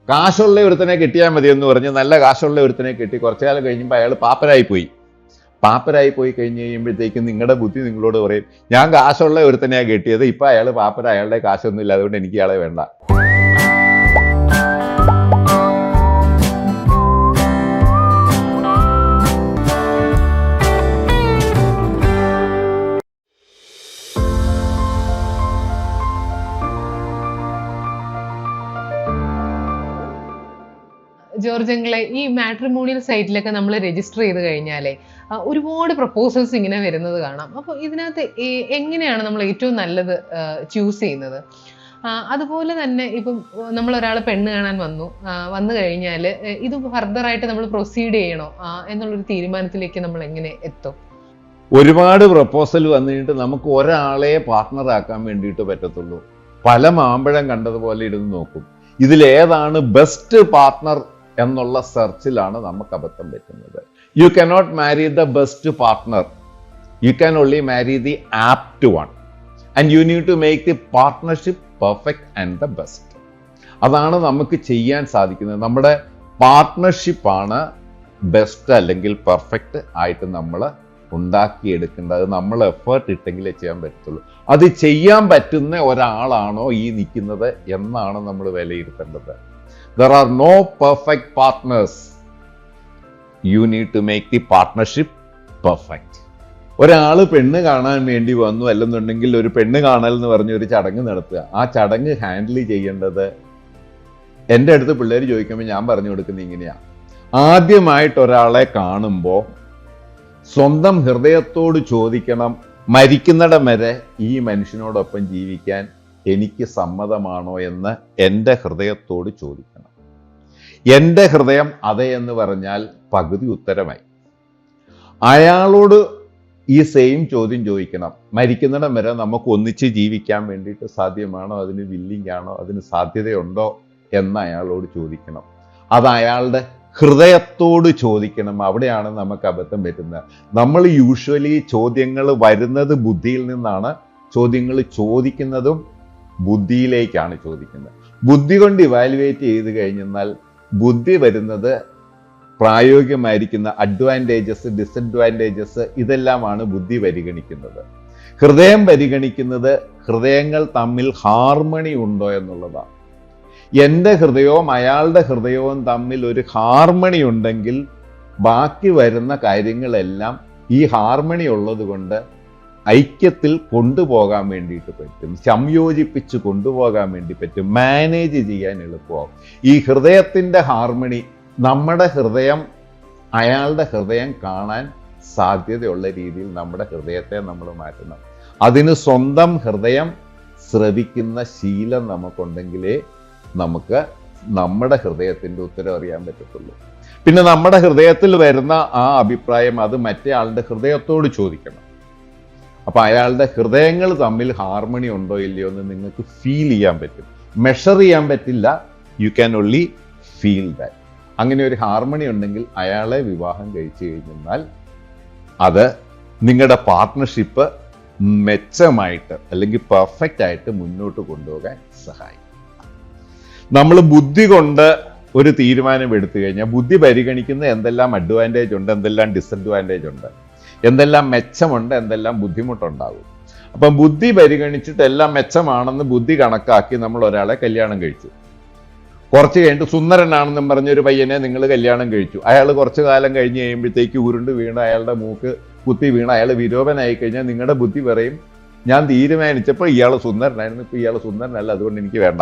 കാശുള്ള ഒരുത്തനെ കിട്ടിയാൽ മതി എന്ന് പറഞ്ഞ് നല്ല കാശുള്ള ഒരുത്തനെ കിട്ടി കുറച്ചു കാലം കഴിഞ്ഞപ്പോൾ അയാൾ പാപ്പരായി പോയി കഴിഞ്ഞ് കഴിയുമ്പോഴത്തേക്കും നിങ്ങളുടെ ബുദ്ധി നിങ്ങളോട് പറയും, ഞാൻ കാശുള്ള ഒരുത്തനെയാണ് കിട്ടിയത്, ഇപ്പൊ അയാൾ പാപ്പര, അയാളുടെ കാശൊന്നും ഇല്ല, അതുകൊണ്ട് എനിക്ക് ഇയാളെ വേണ്ട. ജോർജ് അങ്കിളെ, ഈ മാട്രിമോണിയൽ സൈറ്റിലൊക്കെ നമ്മൾ രജിസ്റ്റർ ചെയ്ത് കഴിഞ്ഞാലേ ഒരുപാട് പ്രപ്പോസൽസ് ഇങ്ങനെ വരുന്നത് കാണാം. അപ്പോൾ ഇതിനകത്ത് എങ്ങനെയാണ് നമ്മൾ ഏറ്റവും നല്ലത് ചൂസ് ചെയ്യുന്നത്? അതുപോലെ തന്നെ ഇപ്പം നമ്മൾ ഒരാൾ പെണ്ണ് കാണാൻ വന്നു കഴിഞ്ഞാൽ ഇത് ഫർദറായിട്ട് നമ്മൾ പ്രൊസീഡ് ചെയ്യണോ എന്നുള്ളൊരു തീരുമാനത്തിലേക്ക് നമ്മൾ എങ്ങനെ എത്തും? ഒരുപാട് പ്രപ്പോസൽ വന്നിട്ട് നമുക്ക് ഒരാളെ പാർട്ട്ണറാക്കാൻ വേണ്ടിയിട്ട് പറ്റത്തുള്ളൂ. പല മാമ്പഴം കണ്ടതുപോലെ ഇരുന്ന് നോക്കും, ഇതിലേതാണ് ബെസ്റ്റ് പാർട്ട്ണർ എന്നുള്ള സെർച്ചിലാണ് നമുക്ക് അബദ്ധം പറ്റുന്നത്. You cannot marry the best partner, you can only marry the apt one, and you need to make the partnership perfect and the best. അതാണ് നമുക്ക് ചെയ്യാൻ സാധിക്കുന്നത്. നമ്മുടെ പാർട്ട്ണർഷിപ്പാണ് ബെസ്റ്റ് അല്ലെങ്കിൽ പെർഫെക്റ്റ് ആയിട്ട് നമ്മൾ ഉണ്ടാക്കിയെടുക്കേണ്ടത്. നമ്മൾ എഫേർട്ട് ഇട്ടെങ്കിലേ ചെയ്യാൻ പറ്റത്തുള്ളൂ. അത് ചെയ്യാൻ പറ്റുന്ന ഒരാളാണോ ഈ നിൽക്കുന്നത് എന്നാണ് നമ്മൾ വിലയിരുത്തേണ്ടത്. There are no perfect partners. You need to make the partnership perfect. ഒരാൾ പെണ്ണ് കാണാൻ വേണ്ടി വന്നു, അല്ലെന്നുണ്ടെങ്കിൽ ഒരു പെണ്ണ് കാണൽ എന്ന് പറഞ്ഞ ഒരു ചടങ്ങ് നടത്തുക. ആ ചടങ്ങ് ഹാൻഡിൽ ചെയ്യേണ്ടത് എൻ്റെ അടുത്ത് പിള്ളേർ ചോദിക്കുമ്പോൾ ഞാൻ പറഞ്ഞു കൊടുക്കുന്നത് ഇങ്ങനെയാണ്. ആദ്യമായിട്ട് ഒരാളെ കാണുമ്പോൾ സ്വന്തം ഹൃദയത്തോട് ചോദിക്കണം, മരിക്കുന്നിടം വരെ ഈ മനുഷ്യനോടൊപ്പം ജീവിക്കാൻ എനിക്ക് സമ്മതമാണോ എന്ന് എൻ്റെ ഹൃദയത്തോട് ചോദിക്കണം. എൻ്റെ ഹൃദയം അതെ എന്ന് പറഞ്ഞാൽ പകുതി ഉത്തരമായി. അയാളോട് ഈ സെയിം ചോദ്യം ചോദിക്കണം, മരിക്കുന്നിടം വരെ നമുക്ക് ഒന്നിച്ച് ജീവിക്കാൻ വേണ്ടിയിട്ട് സാധ്യമാണോ, അതിന് വില്ലിംഗ് ആണോ, അതിന് സാധ്യതയുണ്ടോ എന്ന് അയാളോട് ചോദിക്കണം. അത് അയാളുടെ ഹൃദയത്തോട് ചോദിക്കണം. അവിടെയാണ് നമുക്ക് അബദ്ധം പറ്റുന്നത്. നമ്മൾ യൂഷ്വലി ചോദ്യങ്ങൾ വരുന്നത് ബുദ്ധിയിൽ നിന്നാണ്, ചോദ്യങ്ങൾ ചോദിക്കുന്നതും ബുദ്ധിയിലേക്കാണ് ചോദിക്കുന്നത്. ബുദ്ധി കൊണ്ട് ഇവാലുവേറ്റ് ചെയ്ത് കഴിഞ്ഞാൽ ബുദ്ധി വരുന്നത് പ്രായോഗികമായിരിക്കുന്ന അഡ്വാൻറ്റേജസ്, ഡിസഡ്വാൻറ്റേജസ് ഇതെല്ലാമാണ് ബുദ്ധി പരിഗണിക്കുന്നത്. ഹൃദയം പരിഗണിക്കുന്നത് ഹൃദയങ്ങൾ തമ്മിൽ ഹാർമണി ഉണ്ടോ എന്നുള്ളതാണ്. എൻ്റെ ഹൃദയവും അയാളുടെ ഹൃദയവും തമ്മിൽ ഒരു ഹാർമണി ഉണ്ടെങ്കിൽ ബാക്കി വരുന്ന കാര്യങ്ങളെല്ലാം ഈ ഹാർമണി ഉള്ളത് കൊണ്ട് ഐക്യത്തിൽ കൊണ്ടുപോകാൻ വേണ്ടിയിട്ട് പറ്റും, സംയോജിപ്പിച്ച് കൊണ്ടുപോകാൻ വേണ്ടി പറ്റും, മാനേജ് ചെയ്യാൻ എളുപ്പമാകും. ഈ ഹൃദയത്തിൻ്റെ ഹാർമണി, നമ്മുടെ ഹൃദയം അയാളുടെ ഹൃദയം കാണാൻ സാധ്യതയുള്ള രീതിയിൽ നമ്മുടെ ഹൃദയത്തെ നമ്മൾ മാറ്റണം. അതിന് സ്വന്തം ഹൃദയം ശ്രവിക്കുന്ന ശീലം നമുക്കുണ്ടെങ്കിലേ നമുക്ക് നമ്മുടെ ഹൃദയത്തിൻ്റെ ഉത്തരം അറിയാൻ പറ്റത്തുള്ളൂ. പിന്നെ നമ്മുടെ ഹൃദയത്തിൽ വരുന്ന ആ അഭിപ്രായം അത് മറ്റേ ആളുടെ ഹൃദയത്തോട് ചോദിക്കണം. അപ്പം അയാളുടെ ഹൃദയങ്ങൾ തമ്മിൽ ഹാർമണി ഉണ്ടോ ഇല്ലയോ എന്ന് നിങ്ങൾക്ക് ഫീൽ ചെയ്യാൻ പറ്റും. മെഷർ ചെയ്യാൻ പറ്റില്ല, U can only feel that. അങ്ങനെ ഒരു ഹാർമണി ഉണ്ടെങ്കിൽ അയാളെ വിവാഹം കഴിച്ചു കഴിഞ്ഞാൽ അത് നിങ്ങളുടെ പാർട്ട്ണർഷിപ്പ് മെച്ചമായിട്ട് അല്ലെങ്കിൽ പെർഫെക്റ്റ് ആയിട്ട് മുന്നോട്ട് കൊണ്ടുപോകാൻ സഹായിക്കും. നമ്മൾ ബുദ്ധി കൊണ്ട് ഒരു തീരുമാനം എടുത്തു കഴിഞ്ഞാൽ ബുദ്ധി പരിഗണിക്കുന്ന എന്തെല്ലാം അഡ്വാൻറ്റേജ് ഉണ്ട്, എന്തെല്ലാം ഡിസഡ്വാൻറ്റേജ് ഉണ്ട്, എന്തെല്ലാം മെച്ചമുണ്ട്, എന്തെല്ലാം ബുദ്ധിമുട്ടുണ്ടാകും. അപ്പം ബുദ്ധി പരിഗണിച്ചിട്ട് എല്ലാം മെച്ചമാണെന്ന് ബുദ്ധി കണക്കാക്കി നമ്മൾ ഒരാളെ കല്യാണം കഴിച്ചു. കുറച്ച് കഴിഞ്ഞിട്ട് സുന്ദരനാണെന്നും പറഞ്ഞൊരു പയ്യനെ നിങ്ങൾ കല്യാണം കഴിച്ചു. അയാൾ കുറച്ച് കാലം കഴിഞ്ഞ് കഴിയുമ്പോഴത്തേക്ക് ഉരുണ്ട് വീണ് അയാളുടെ മൂക്ക് കുത്തി വീണ് അയാൾ വിരോപനായി കഴിഞ്ഞാൽ നിങ്ങളുടെ ബുദ്ധി പറയും, ഞാൻ തീരുമാനിച്ചപ്പോൾ ഇയാൾ സുന്ദരനായിരുന്നു, ഇപ്പോൾ ഇയാൾ സുന്ദരനല്ല, അതുകൊണ്ട് എനിക്ക് വേണ്ട.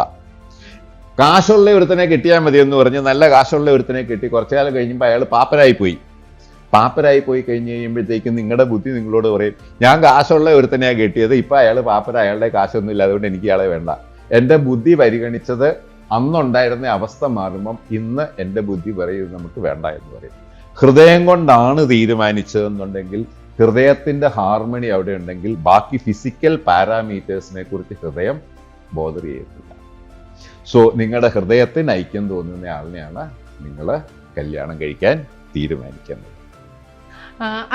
കാശുള്ള ഒരുത്തനെ കിട്ടിയാൽ മതി എന്ന് പറഞ്ഞ് നല്ല കാശുള്ള ഒരുത്തനെ കിട്ടി കുറച്ചു കാലം കഴിഞ്ഞപ്പോൾ അയാൾ പാപ്പരായി പോയി കഴിഞ്ഞ് കഴിയുമ്പോഴത്തേക്കും നിങ്ങളുടെ ബുദ്ധി നിങ്ങളോട് പറയും, ഞാൻ കാശുള്ള ഒരുത്തനെയാണ് കിട്ടിയത്, ഇപ്പം അയാൾ പാപ്പര, അയാളുടെ കാശൊന്നും ഇല്ല, അതുകൊണ്ട് എനിക്ക് ഇയാളെ വേണ്ട. എൻ്റെ ബുദ്ധി പരിഗണിച്ചത് അന്നുണ്ടായിരുന്ന അവസ്ഥ മാറുമ്പം ഇന്ന് എൻ്റെ ബുദ്ധി പറയും നമുക്ക് വേണ്ട എന്ന് പറയും. ഹൃദയം കൊണ്ടാണ് തീരുമാനിച്ചതെന്നുണ്ടെങ്കിൽ, ഹൃദയത്തിൻ്റെ ഹാർമണി അവിടെ ഉണ്ടെങ്കിൽ ബാക്കി ഫിസിക്കൽ പാരാമീറ്റേഴ്സിനെ കുറിച്ച് ഹൃദയം ബോധർ ചെയ്യത്തില്ല. സോ നിങ്ങളുടെ ഹൃദയത്തിന് ഐക്യം തോന്നുന്ന ആളിനെയാണ് നിങ്ങൾ കല്യാണം കഴിക്കാൻ തീരുമാനിക്കുന്നത്.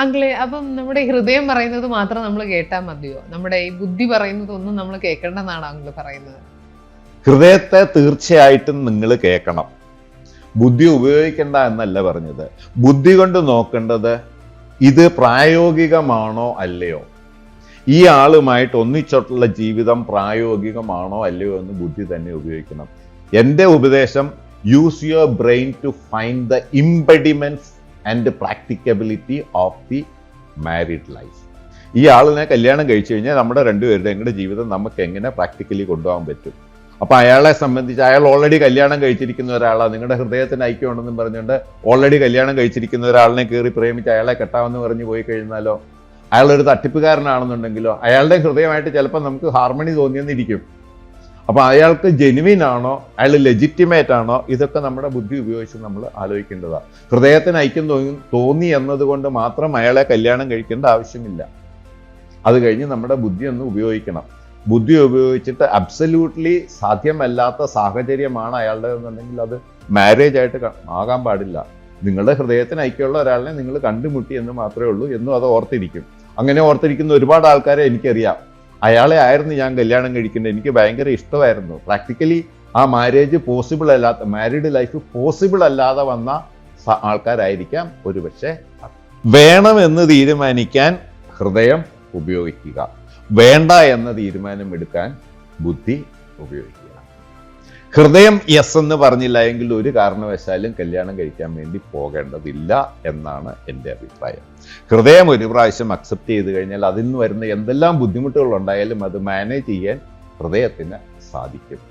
അങ്കിളെ, അപ്പം നമ്മുടെ ഹൃദയം പറയുന്നത് മാത്രം നമ്മൾ കേട്ടാൽ മതിയോ? നമ്മുടെ ഈ ബുദ്ധി പറയുന്നതൊന്നും നമ്മൾ കേൾക്കേണ്ടെന്നാണ് അങ്കിള് പറയുന്നത്? ഹൃദയത്തെ തീർച്ചയായിട്ടും നിങ്ങൾ കേൾക്കണം. ബുദ്ധി ഉപയോഗിക്കണ്ട എന്നല്ല പറഞ്ഞത്. ബുദ്ധി കൊണ്ട് നോക്കേണ്ടത് ഇത് പ്രായോഗികമാണോ അല്ലയോ, ഈ ആളുമായിട്ട് ഒന്നിച്ചോട്ടുള്ള ജീവിതം പ്രായോഗികമാണോ അല്ലയോ എന്ന് ബുദ്ധി തന്നെ ഉപയോഗിക്കണം. എൻ്റെ ഉപദേശം, use your brain to find the impediments and practicability of the married life. ഈ ആളിനെ കല്യാണം കഴിച്ചു കഴിഞ്ഞാൽ നമ്മുടെ രണ്ടുപേരുടെയും കൂടെ ജീവിതം നമുക്ക് എങ്ങനെ പ്രാക്ടിക്കലി കൊണ്ടുപോകാൻ പറ്റും. അപ്പൊ അയാളെ സംബന്ധിച്ച് അയാൾ ഓൾറെഡി കല്യാണം കഴിച്ചിരിക്കുന്ന ഒരാളാണ്, നിങ്ങളുടെ ഹൃദയത്തിന് ഐക്യമുണ്ടെന്നും പറഞ്ഞുകൊണ്ട് ഓൾറെഡി കല്യാണം കഴിച്ചിരിക്കുന്ന ഒരാളിനെ കയറി പ്രേമിച്ച് അയാളെ കെട്ടാമെന്ന് പറഞ്ഞു പോയി കഴിഞ്ഞാലോ, അയാളൊരു തട്ടിപ്പുകാരനാണെന്നുണ്ടെങ്കിലോ അയാളുടെ ഹൃദയമായിട്ട് ചിലപ്പോൾ നമുക്ക് ഹാർമണി തോന്നിയെന്നിരിക്കും. അപ്പൊ അയാൾക്ക് ജെനുവിൻ ആണോ, അയാൾ ലെജിറ്റിമേറ്റ് ആണോ, ഇതൊക്കെ നമ്മുടെ ബുദ്ധി ഉപയോഗിച്ച് നമ്മൾ ആലോചിക്കേണ്ടതാണ്. ഹൃദയത്തിന് ഐക്യം തോന്നി എന്നതുകൊണ്ട് മാത്രം അയാളെ കല്യാണം കഴിക്കേണ്ട ആവശ്യമില്ല. അത് കഴിഞ്ഞ് നമ്മുടെ ബുദ്ധി ഒന്ന് ഉപയോഗിക്കണം. ബുദ്ധി ഉപയോഗിച്ചിട്ട് അബ്സല്യൂട്ട്ലി സാധ്യമല്ലാത്ത സാഹചര്യമാണ് അയാളുടെ എന്നുണ്ടെങ്കിൽ അത് മാരേജ് ആയിട്ട് ആകാൻ പാടില്ല. നിങ്ങളുടെ ഹൃദയത്തിന് ഐക്യമുള്ള ഒരാളിനെ നിങ്ങൾ കണ്ടുമുട്ടി എന്ന് മാത്രമേ ഉള്ളൂ എന്നും അത് ഓർത്തിരിക്കും. അങ്ങനെ ഓർത്തിരിക്കുന്ന ഒരുപാട് ആൾക്കാരെ എനിക്കറിയാം. അയാളെ ആയിരുന്നു ഞാൻ കല്യാണം കഴിക്കേണ്ടത്, എനിക്ക് ഭയങ്കര ഇഷ്ടമായിരുന്നു. പ്രാക്ടിക്കലി ആ മാരേജ് പോസിബിൾ അല്ലാത്ത, മാരീഡ് ലൈഫ് പോസിബിൾ അല്ലാതെ വന്ന ആൾക്കാരായിരിക്കാം ഒരുപക്ഷെ. വേണമെന്ന് തീരുമാനിക്കാൻ ഹൃദയം ഉപയോഗിക്കുക, വേണ്ട എന്ന തീരുമാനം എടുക്കാൻ ബുദ്ധി ഉപയോഗിക്കുക. ഹൃദയം യെസ് എന്ന് പറഞ്ഞില്ല എങ്കിൽ ഒരു കാരണവശാലും കല്യാണം കഴിക്കാൻ വേണ്ടി പോകേണ്ടതില്ല എന്നാണ് എൻ്റെ അഭിപ്രായം. ഹൃദയം ഒരു പ്രാവശ്യം അക്സെപ്റ്റ് ചെയ്ത് കഴിഞ്ഞാൽ അതിൽ നിന്ന് വരുന്ന എന്തെല്ലാം ബുദ്ധിമുട്ടുകൾ ഉണ്ടായാലും അത് മാനേജ് ചെയ്യാൻ ഹൃദയത്തിന് സാധിക്കും.